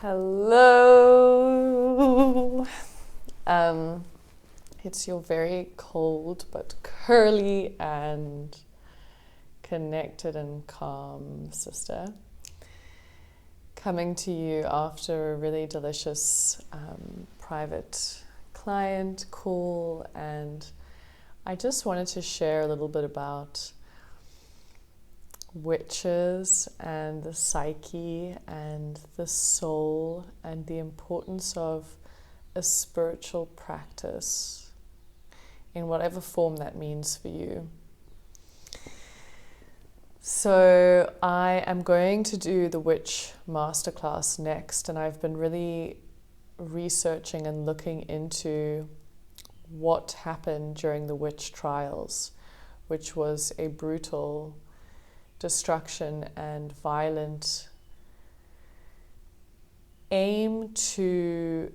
Hello. It's your very cold but curly and connected and calm sister coming to you after a really delicious private client call, and I just wanted to share a little bit about witches and the psyche and the soul and the importance of a spiritual practice in whatever form that means for you. So I am going to do the witch masterclass next, and I've been really researching and looking into what happened during the witch trials, which was a brutal destruction and violent aim to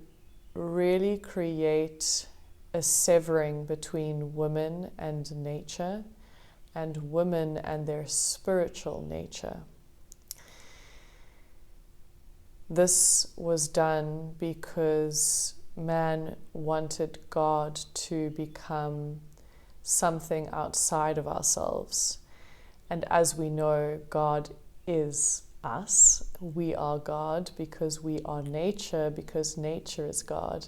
really create a severing between women and nature and women and their spiritual nature. This was done because man wanted God to become something outside of ourselves. And as we know, God is us. We are God because we are nature, because nature is God.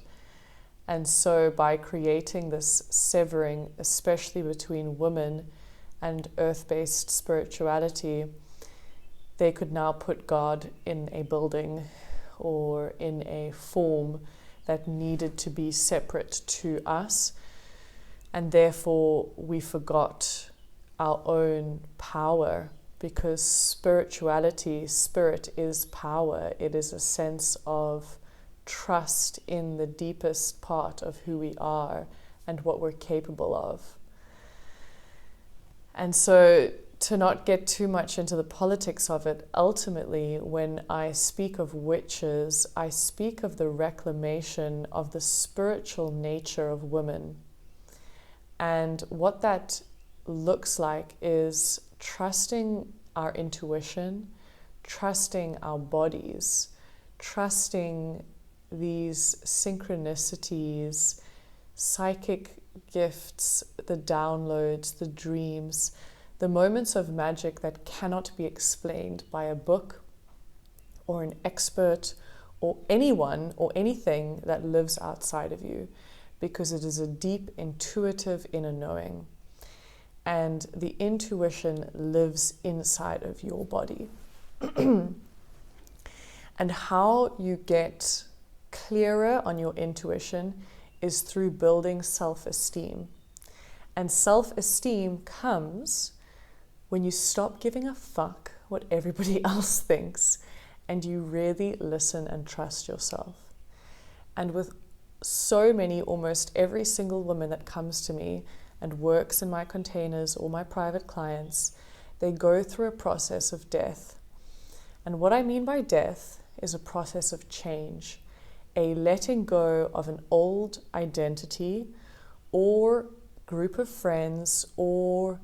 And so by creating this severing, especially between women and earth-based spirituality, they could now put God in a building or in a form that needed to be separate to us. And therefore we forgot our own power, because spirituality, spirit is power. It is a sense of trust in the deepest part of who we are and what we're capable of. And so, to not get too much into the politics of it, ultimately, when I speak of witches, I speak of the reclamation of the spiritual nature of women. And what that looks like is trusting our intuition, trusting our bodies, trusting these synchronicities, psychic gifts, the downloads, the dreams, the moments of magic that cannot be explained by a book or an expert or anyone or anything that lives outside of you, because it is a deep intuitive inner knowing. And the intuition lives inside of your body. And how you get clearer on your intuition is through building self-esteem. And self-esteem comes when you stop giving a fuck what everybody else thinks and you really listen and trust yourself. And with so many, almost every single woman that comes to me and works in my containers or my private clients, they go through a process of death. And what I mean by death is a process of change, a letting go of an old identity or group of friends or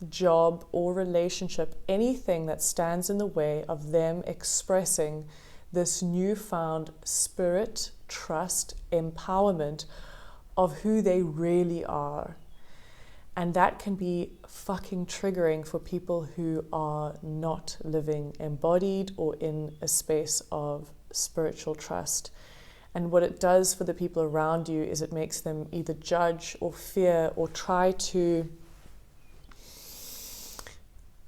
job or relationship, anything that stands in the way of them expressing this newfound spirit, trust, empowerment of who they really are. And that can be fucking triggering for people who are not living embodied or in a space of spiritual trust. And what it does for the people around you is it makes them either judge or fear or try to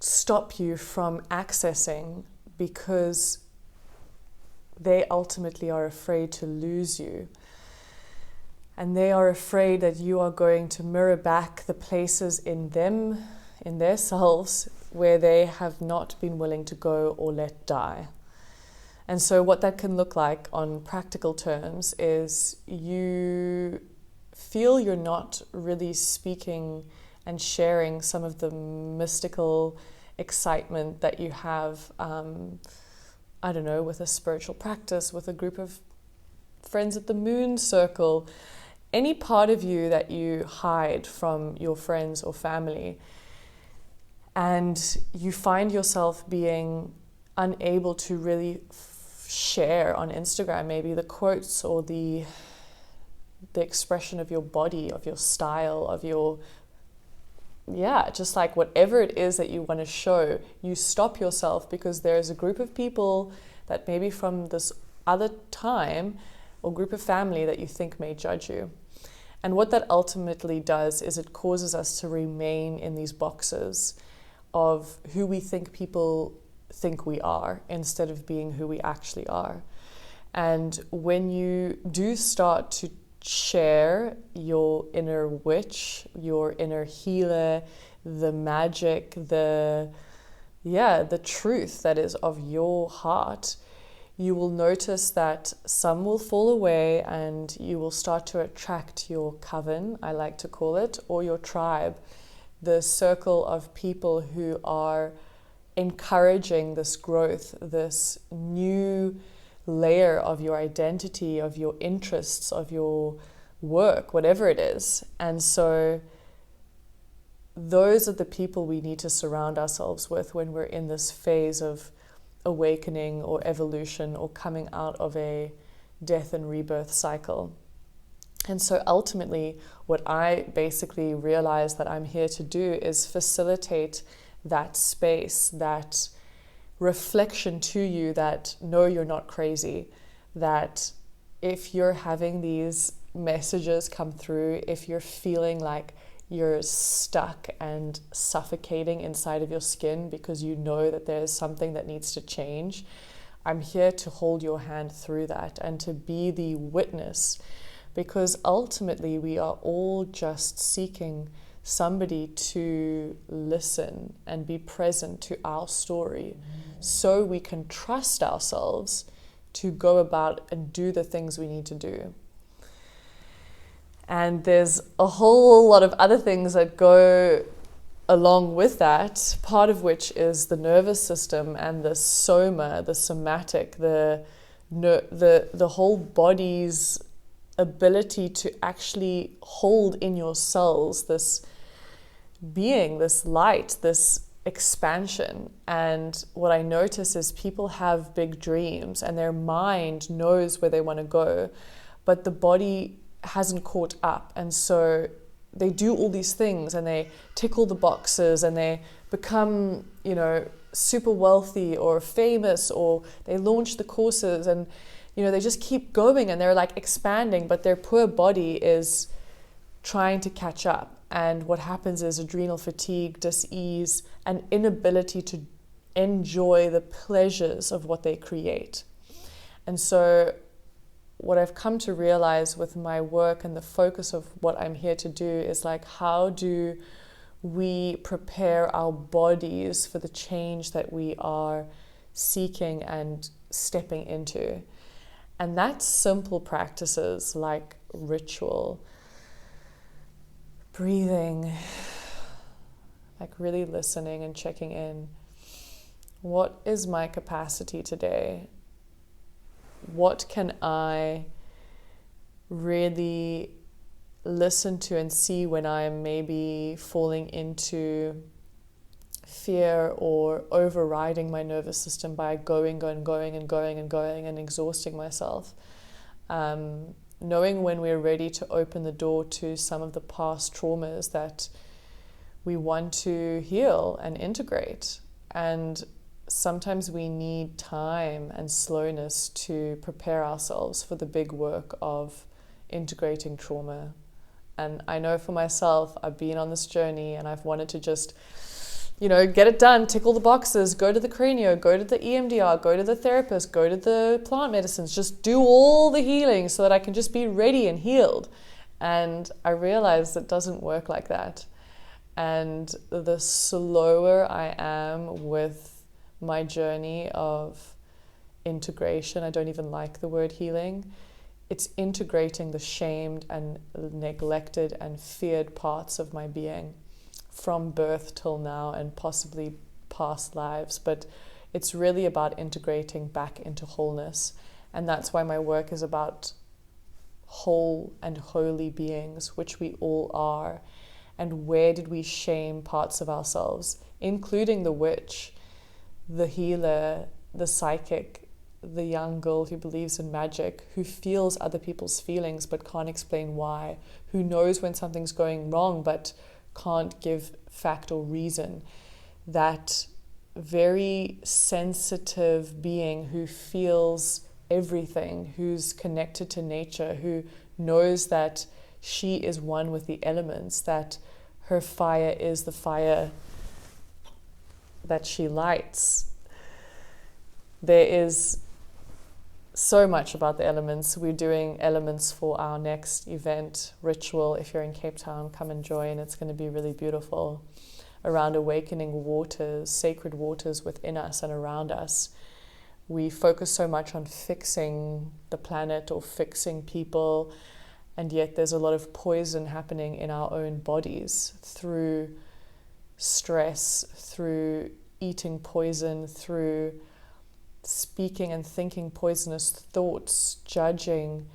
stop you from accessing, because they ultimately are afraid to lose you. And they are afraid that you are going to mirror back the places in them, in their selves, where they have not been willing to go or let die. And so what that can look like on practical terms is you feel you're not really speaking and sharing some of the mystical excitement that you have, I don't know, with a spiritual practice, with a group of friends at the moon circle, any part of you that you hide from your friends or family, and you find yourself being unable to really share on Instagram, maybe the quotes or the expression of your body, of your style, of your, just like whatever it is that you want to show, you stop yourself because there's a group of people that maybe from this other time or group of family that you think may judge you. And what that ultimately does is it causes us to remain in these boxes of who we think people think we are instead of being who we actually are. And when you do start to share your inner witch, your inner healer, the magic, the truth that is of your heart, you will notice that some will fall away and you will start to attract your coven, I like to call it, or your tribe, the circle of people who are encouraging this growth, this new layer of your identity, of your interests, of your work, whatever it is. And so those are the people we need to surround ourselves with when we're in this phase of awakening or evolution or coming out of a death and rebirth cycle. And so ultimately, what I basically realize that I'm here to do is facilitate that space, that reflection to you that no, you're not crazy, that if you're having these messages come through, if you're feeling like you're stuck and suffocating inside of your skin because you know that there's something that needs to change, I'm here to hold your hand through that and to be the witness, because ultimately we are all just seeking somebody to listen and be present to our story so we can trust ourselves to go about and do the things we need to do. And there's a whole lot of other things that go along with that, part of which is the nervous system and the soma, the somatic, the whole body's ability to actually hold in your cells this being, this light, this expansion. And what I notice is people have big dreams and their mind knows where they want to go, but the body hasn't caught up. And so they do all these things and they tick all the boxes and they become, super wealthy or famous, or they launch the courses and, they just keep going and they're like expanding, but their poor body is trying to catch up. And what happens is adrenal fatigue, dis-ease, and inability to enjoy the pleasures of what they create. And so what I've come to realize with my work and the focus of what I'm here to do is like, how do we prepare our bodies for the change that we are seeking and stepping into? And that's simple practices like ritual, breathing, like really listening and checking in. What is my capacity today? What can I really listen to and see when I'm maybe falling into fear or overriding my nervous system by going and exhausting myself? Knowing when we're ready to open the door to some of the past traumas that we want to heal and integrate. And sometimes we need time and slowness to prepare ourselves for the big work of integrating trauma. And I know for myself, I've been on this journey and I've wanted to just, get it done, tick all the boxes, go to the cranio, go to the EMDR, go to the therapist, go to the plant medicines, just do all the healing so that I can just be ready and healed. And I realized it doesn't work like that. And the slower I am with my journey of integration, I don't even like the word healing, it's integrating the shamed and neglected and feared parts of my being from birth till now and possibly past lives. But it's really about integrating back into wholeness. And that's why my work is about whole and holy beings, which we all are. And where did we shame parts of ourselves, including the witch, the healer, the psychic, the young girl who believes in magic, who feels other people's feelings but can't explain why, who knows when something's going wrong but can't give fact or reason. That very sensitive being who feels everything, who's connected to nature, who knows that she is one with the elements, that her fire is the fire that she lights. There is so much about the elements. We're doing elements for our next event, ritual. If you're in Cape Town, come and join. It's going to be really beautiful. Around awakening waters, sacred waters within us and around us. We focus so much on fixing the planet or fixing people, and yet there's a lot of poison happening in our own bodies through stress, through eating poison, through speaking and thinking poisonous thoughts, judging,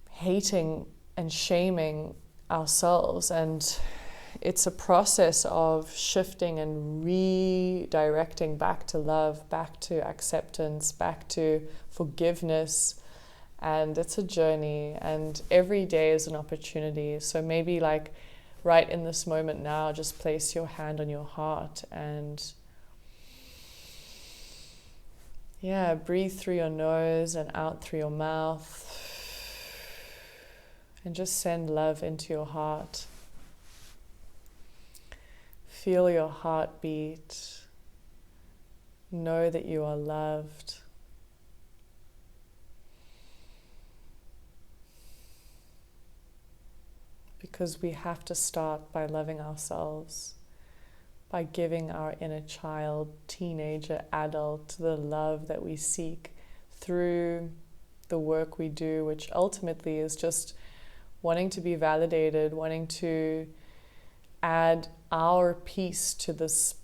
hating and shaming ourselves. And it's a process of shifting and redirecting back to love, back to acceptance, back to forgiveness. And it's a journey, and every day is an opportunity. So maybe like right in this moment now, just place your hand on your heart and breathe through your nose and out through your mouth, and just send love into your heart. Feel your heartbeat. Know that you are loved. Because we have to start by loving ourselves, by giving our inner child, teenager, adult, the love that we seek through the work we do, which ultimately is just wanting to be validated, wanting to add our piece to this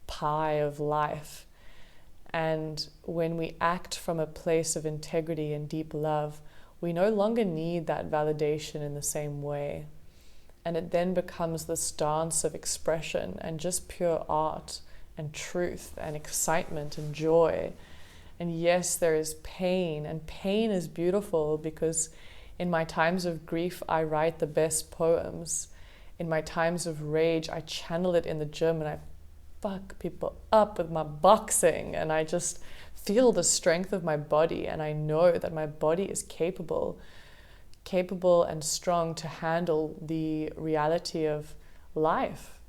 pie of life. And when we act from a place of integrity and deep love, we no longer need that validation in the same way. And it then becomes this dance of expression and just pure art and truth and excitement and joy. And yes, there is pain, and pain is beautiful, because in my times of grief, I write the best poems. In my times of rage, I channel it in the gym and I fuck people up with my boxing, and I just feel the strength of my body, and I know that my body is capable and strong to handle the reality of life,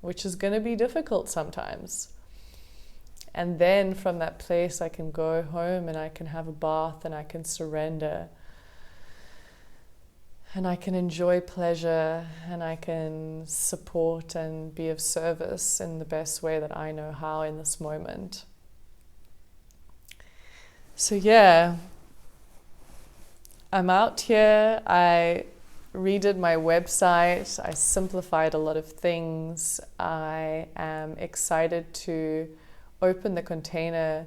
which is going to be difficult sometimes. And then from that place, I can go home and I can have a bath and I can surrender. And I can enjoy pleasure, and I can support and be of service in the best way that I know how in this moment. So I'm out here. I redid my website. I simplified a lot of things. I am excited to open the container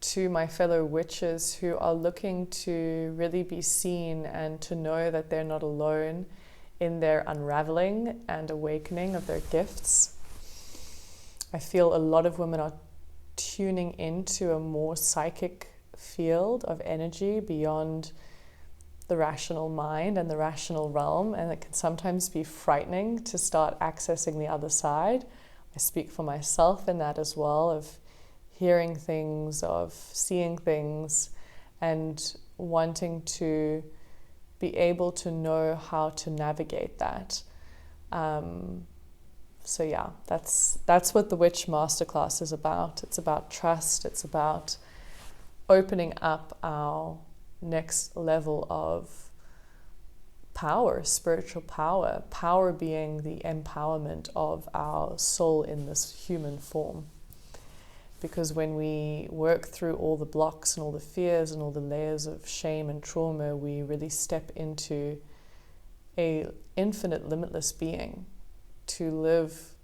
to my fellow witches who are looking to really be seen and to know that they're not alone in their unraveling and awakening of their gifts. I feel a lot of women are tuning into a more psychic field of energy beyond the rational mind and the rational realm, and it can sometimes be frightening to start accessing the other side. I speak for myself in that as well, of hearing things, of seeing things, and wanting to be able to know how to navigate that. That's what the Witch Masterclass is about. It's about trust. It's about opening up our next level of power, spiritual power. Power being the empowerment of our soul in this human form. Because when we work through all the blocks and all the fears and all the layers of shame and trauma, we really step into a infinite, limitless being to live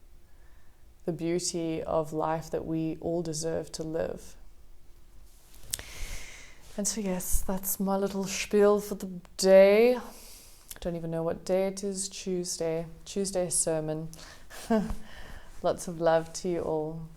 the beauty of life that we all deserve to live. And so yes, that's my little spiel for the day. I don't even know what day it is. Tuesday sermon. Lots of love to you all.